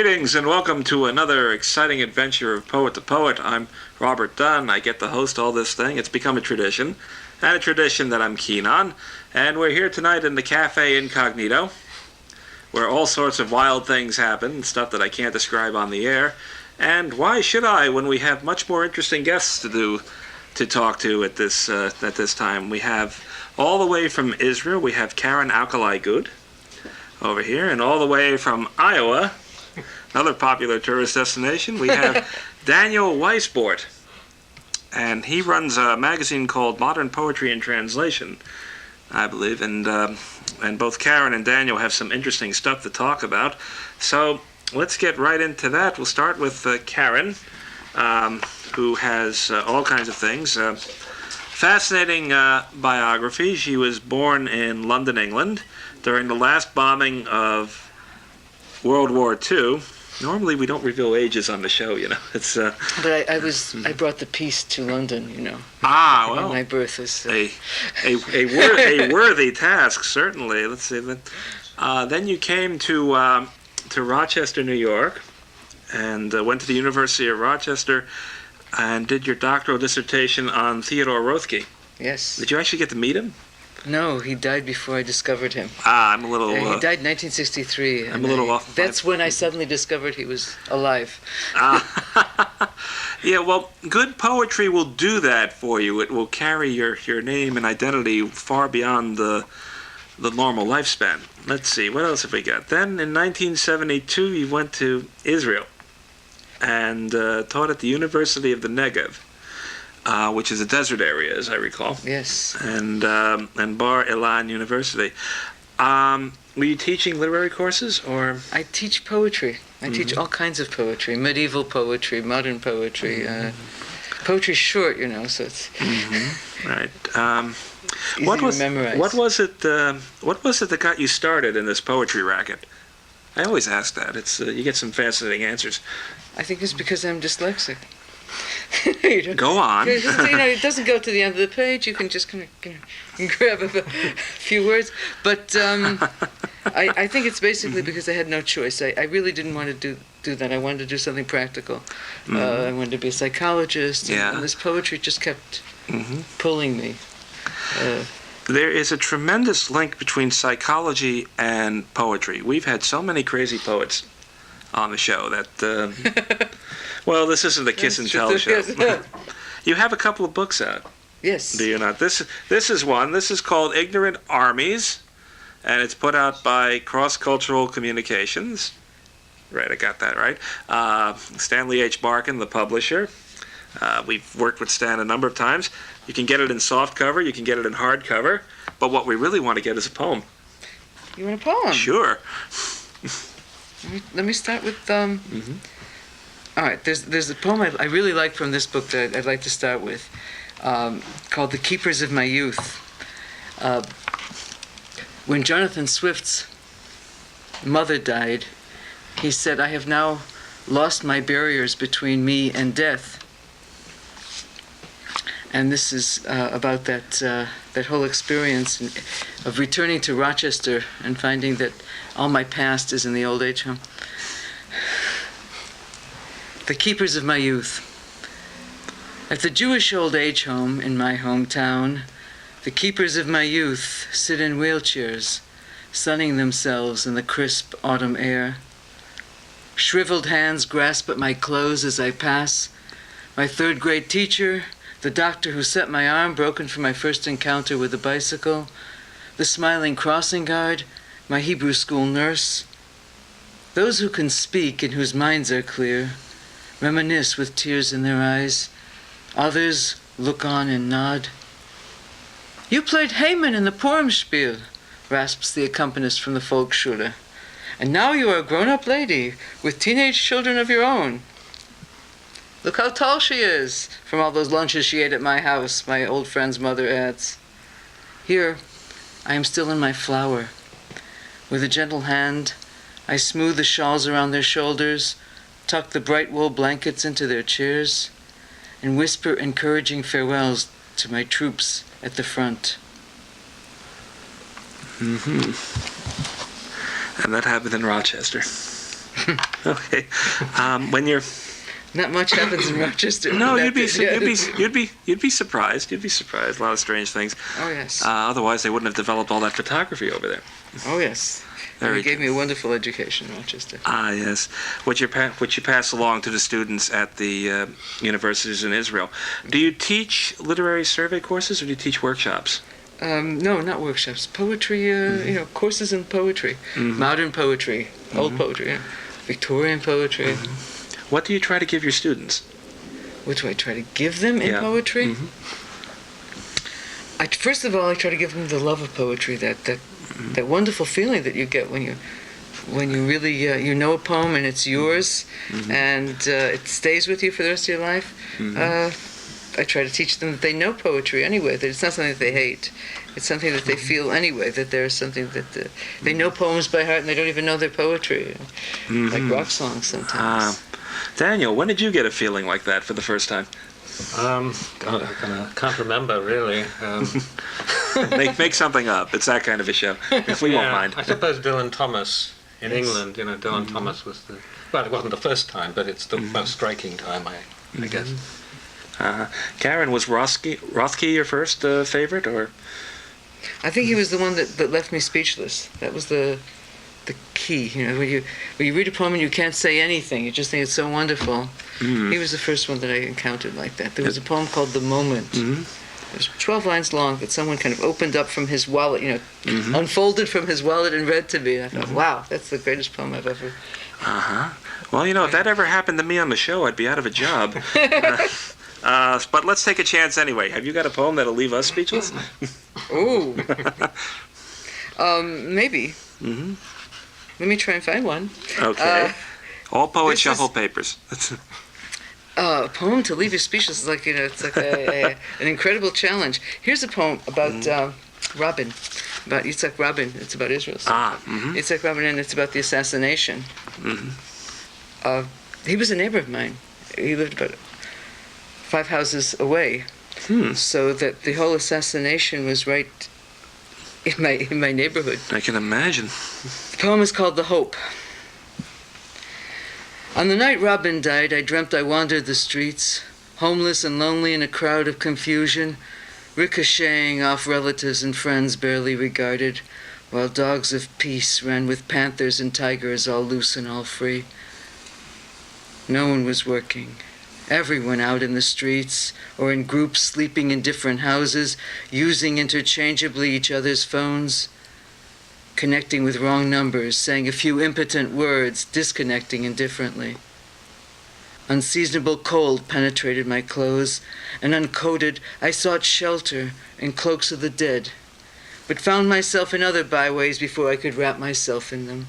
Greetings and welcome to another exciting adventure of Poet to Poet. I'm Robert Dunn. I get to host all this thing. It's become a tradition, and a tradition that I'm keen on. And we're here tonight in the Cafe Incognito, where all sorts of wild things happen, stuff that I can't describe on the air. And why should I when we have much more interesting guests to talk to at this time? We have all the way from Israel, we have Karen Alkalay-Gut over here, and all the way from Iowa, another popular tourist destination, we have Daniel Weisbort, and he runs a magazine called Modern Poetry in Translation, I believe, and both Karen and Daniel have some interesting stuff to talk about. So let's get right into that. We'll start with Karen, who has all kinds of things. Fascinating biography. She was born in London, England, during the last bombing of World War II. Normally we don't reveal ages on the show, you know. It's but I brought the peace to London, you know. Ah, well, my birth was a worthy task, certainly. Let's see. Then you came to Rochester, New York, and went to the University of Rochester, and did your doctoral dissertation on Theodore Roethke. Yes. Did you actually get to meet him? No, he died before I discovered him. I'm a little... he died in 1963. I'm a little off. That's when I suddenly discovered he was alive. Yeah, well, good poetry will do that for you. It will carry your name and identity far beyond the normal lifespan. Let's see, what else have we got? Then in 1972, you went to Israel and taught at the University of the Negev, which is a desert area, as I recall. Yes. And Bar Ilan University. Were you teaching literary courses, or? I teach poetry. I teach all kinds of poetry: medieval poetry, modern poetry. Poetry's short, you know, so it's right. easy to memorize. What was it that got you started in this poetry racket? I always ask that. It's you get some fascinating answers. I think it's because I'm dyslexic. Go on. You know, it doesn't go to the end of the page. You can just kind of grab a few words. But I think it's basically because I had no choice. I really didn't want to do that. I wanted to do something practical. I wanted to be a psychologist. And this poetry just kept pulling me. There is a tremendous link between psychology and poetry. We've had so many crazy poets on the show that... Well, this isn't a kiss and tell show. You have a couple of books out. Yes. Do you not? This is one. This is called Ignorant Armies, and it's put out by Cross-Cultural Communications. Right, I got that right. Stanley H. Barkin, the publisher. We've worked with Stan a number of times. You can get it in softcover. You can get it in hardcover. But what we really want to get is a poem. You want a poem? Sure. Let me start with... All right, there's a poem I really like from this book that I'd like to start with, called The Keepers of My Youth. When Jonathan Swift's mother died, he said, "I have now lost my barriers between me and death." And this is about that whole experience of returning to Rochester and finding that all my past is in the old age home. The Keepers of My Youth. At the Jewish old age home in my hometown, the keepers of my youth sit in wheelchairs, sunning themselves in the crisp autumn air. Shriveled hands grasp at my clothes as I pass. My third grade teacher, the doctor who set my arm broken from my first encounter with a bicycle, the smiling crossing guard, my Hebrew school nurse. Those who can speak and whose minds are clear reminisce with tears in their eyes. Others look on and nod. "You played Haman in the Purimspiel," rasps the accompanist from the Volksschule. "And now you are a grown-up lady with teenage children of your own. Look how tall she is," from all those lunches she ate at my house, my old friend's mother adds. Here, I am still in my flower. With a gentle hand, I smooth the shawls around their shoulders, tuck the bright wool blankets into their chairs, and whisper encouraging farewells to my troops at the front. And that happened in Rochester. Okay. When you're Not much happens in Rochester. no, That you'd be surprised. You'd be surprised. A lot of strange things. Oh, yes. Otherwise, they wouldn't have developed all that photography over there. Oh, yes. He gave me a wonderful education in Rochester. Ah, yes. Which you pass along to the students at the universities in Israel. Do you teach literary survey courses, or do you teach workshops? No, not workshops. Poetry, courses in poetry. Modern poetry, old poetry, Victorian poetry. What do you try to give your students? What do I try to give them in poetry? First of all, I try to give them the love of poetry, that wonderful feeling that you get when you really you know a poem and it's yours, and it stays with you for the rest of your life. I try to teach them that they know poetry anyway, that it's not something that they hate. It's something that they feel anyway, that there's something that they know poems by heart and they don't even know their poetry, like rock songs sometimes. Daniel, when did you get a feeling like that for the first time? I can't remember, really. Make something up. It's that kind of a show. We won't mind. I suppose Dylan Thomas in England, Dylan Thomas was well, it wasn't the first time, but it's the most striking time, I guess. Karen, was Rothke your first favorite, or? I think he was the one that left me speechless. That was the key. When you read a poem and you can't say anything, you just think it's so wonderful. He was the first one that I encountered like that. There was a poem called The Moment. It was 12 lines long that someone kind of opened up from his wallet, unfolded from his wallet and read to me. And I thought, wow, that's the greatest poem I've ever... Well, if that ever happened to me on the show, I'd be out of a job. But let's take a chance anyway. Have you got a poem that'll leave us speechless? Ooh. Maybe. Let me try and find one. Okay. All poets shuffle papers. A poem to leave you speechless is like, it's like an incredible challenge. Here's a poem about Rabin, about Yitzhak Rabin. It's about Israel. Yitzhak Rabin, and it's about the assassination. He was a neighbor of mine. He lived about 5 houses away. So that the whole assassination was right in my neighborhood. I can imagine. The poem is called The Hope. On the night Rabin died, I dreamt I wandered the streets, homeless and lonely in a crowd of confusion, ricocheting off relatives and friends barely regarded, while dogs of peace ran with panthers and tigers all loose and all free. No one was working. Everyone out in the streets, or in groups sleeping in different houses, using interchangeably each other's phones, connecting with wrong numbers, saying a few impotent words, disconnecting indifferently. Unseasonable cold penetrated my clothes, and uncoated, I sought shelter in cloaks of the dead, but found myself in other byways before I could wrap myself in them.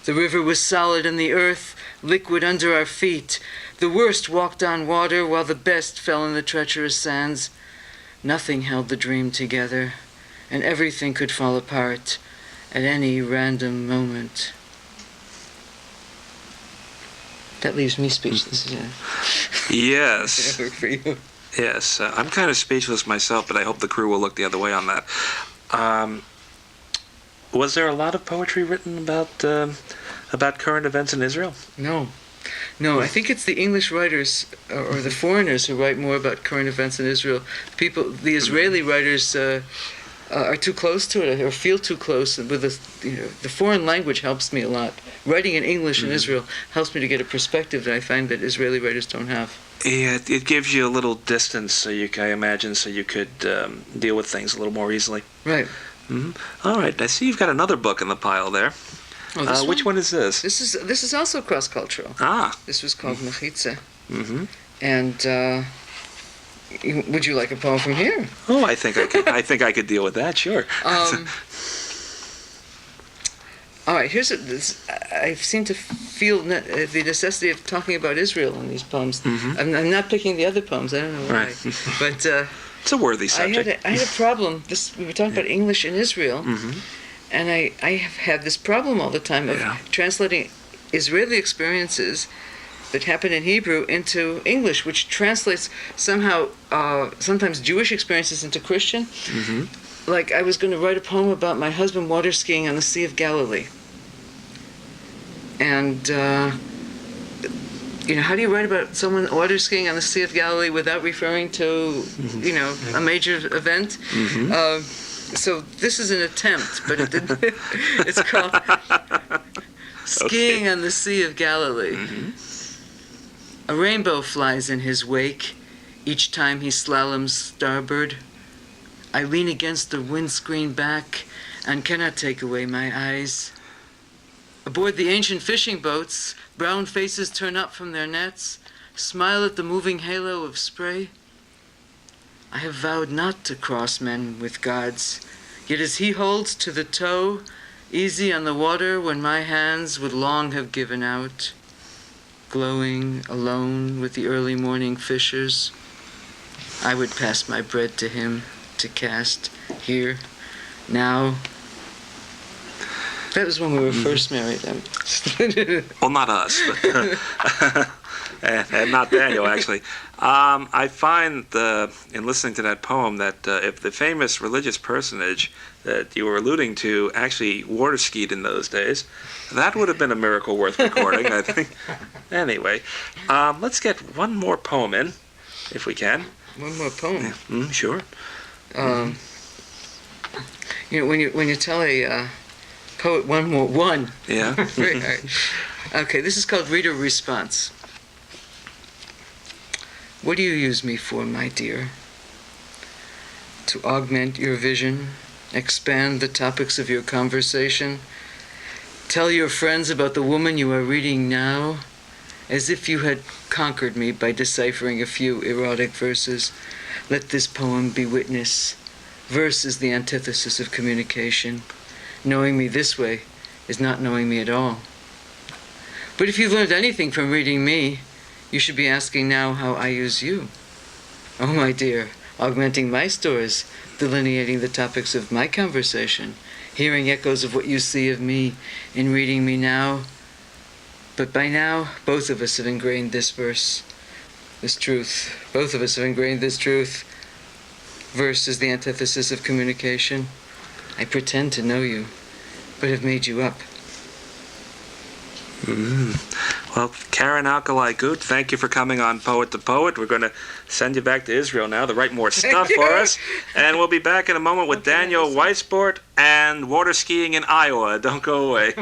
The river was solid and the earth liquid under our feet. The worst walked on water while the best fell in the treacherous sands. Nothing held the dream together, and everything could fall apart at any random moment. That leaves me speechless. Yes. Did it work for you? Yes. I'm kind of speechless myself, but I hope the crew will look the other way on that. Was there a lot of poetry written about current events in Israel? No, I think it's the English writers or the foreigners who write more about current events in Israel. The Israeli writers are too close to it or feel too close. With the foreign language helps me a lot. Writing in English in Israel helps me to get a perspective that I find that Israeli writers don't have. Yeah, it gives you a little distance, I imagine, so you could deal with things a little more easily. Right. All right, I see you've got another book in the pile there. Oh, which one is this? This is also cross-cultural. This was called Mechitza. And would you like a poem from here? Oh, I think I could. I think I could deal with that. Sure. All right. I seem to feel the necessity of talking about Israel in these poems. I'm not picking the other poems. I don't know why. Right. But it's a worthy subject. I had a problem. We were talking about English in Israel. And I have had this problem all the time of translating Israeli experiences that happen in Hebrew into English, which translates somehow, sometimes Jewish experiences into Christian. Like I was going to write a poem about my husband water skiing on the Sea of Galilee. And, how do you write about someone water skiing on the Sea of Galilee without referring to, a major event? So this is an attempt, but it didn't. It's called Skiing on the Sea of Galilee. A rainbow flies in his wake each time he slaloms starboard. I lean against the windscreen back and cannot take away my eyes. Aboard the ancient fishing boats, brown faces turn up from their nets, smile at the moving halo of spray. I have vowed not to cross men with gods, yet as he holds to the toe, easy on the water when my hands would long have given out, glowing alone with the early morning fishers, I would pass my bread to him to cast here, now. That was when we were first married. Well, not us, but and not Daniel, actually. I find in listening to that poem that if the famous religious personage that you were alluding to actually water skied in those days, that would have been a miracle worth recording, I think. Anyway, let's get one more poem in, if we can. One more poem? Yeah. Sure. When you tell a poet one. Yeah. Very hard. Okay, this is called Reader Response. What do you use me for, my dear? To augment your vision, expand the topics of your conversation, tell your friends about the woman you are reading now, as if you had conquered me by deciphering a few erotic verses. Let this poem be witness. Verse is the antithesis of communication. Knowing me this way is not knowing me at all. But if you've learned anything from reading me, you should be asking now how I use you. Oh, my dear, augmenting my stores, delineating the topics of my conversation, hearing echoes of what you see of me in reading me now. But by now, both of us have ingrained this verse, this truth. Both of us have ingrained this truth. Verse is the antithesis of communication. I pretend to know you, but have made you up. Well, Karen Alkalay-Gut, thank you for coming on Poet to Poet. We're going to send you back to Israel now to write more stuff for us. And we'll be back in a moment with Daniel Weisbord and water skiing in Iowa. Don't go away.